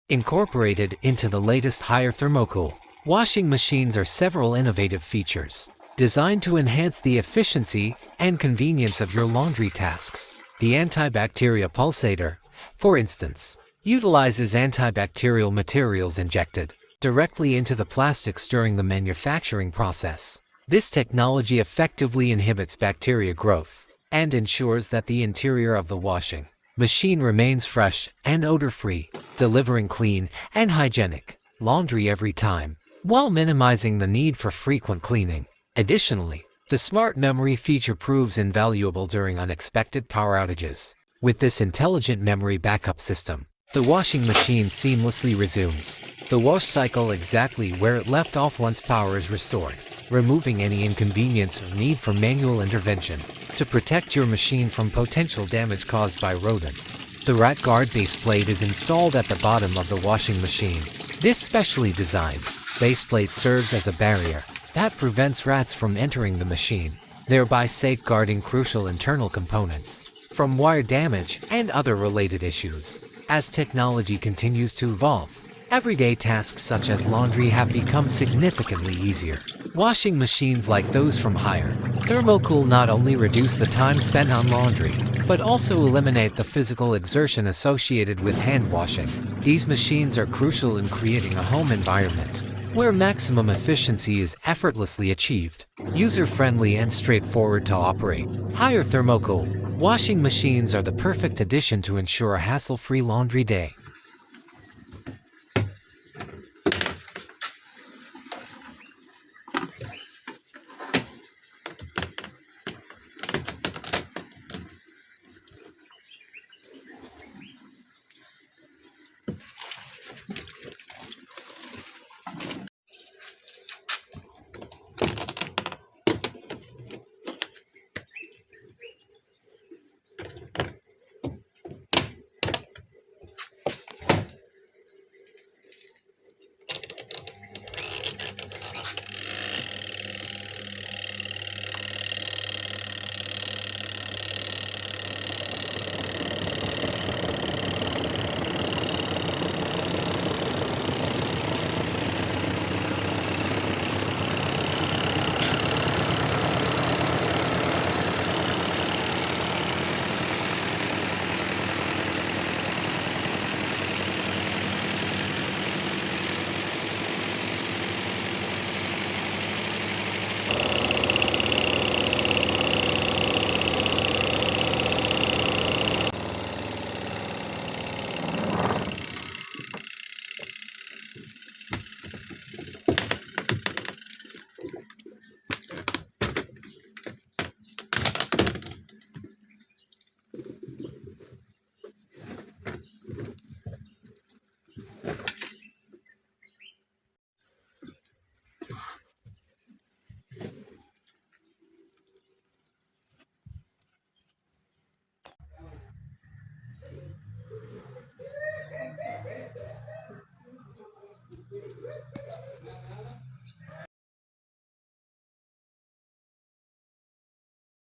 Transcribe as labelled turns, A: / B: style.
A: Incorporated into the latest higher Thermocool washing machines are several innovative features designed to enhance the efficiency and convenience of your laundry tasks. The antibacterial pulsator, for instance, utilizes antibacterial materials injected directly into the plastics during the manufacturing process. This technology effectively inhibits bacteria growth and ensures that the interior of the washing machine remains fresh and odor-free, delivering clean and hygienic laundry every time, while minimizing the need for frequent cleaning. Additionally, the smart memory feature proves invaluable during unexpected power outages. With this intelligent memory backup system, the washing machine seamlessly resumes the wash cycle exactly where it left off once power is restored, removing any inconvenience or need for manual intervention. To protect your machine from potential damage caused by rodents, the Rat Guard base plate is installed at the bottom of the washing machine. This specially designed base plate serves as a barrier that prevents rats from entering the machine, thereby safeguarding crucial internal components from wire damage and other related issues. As technology continues to evolve, everyday tasks such as laundry have become significantly easier. Washing machines like those from Haier Thermocool not only reduce the time spent on laundry, but also eliminate the physical exertion associated with hand washing. These machines are crucial in creating a home environment where maximum efficiency is effortlessly achieved. User-friendly and straightforward to operate, Haier Thermocool washing machines are the perfect addition to ensure a hassle-free laundry day.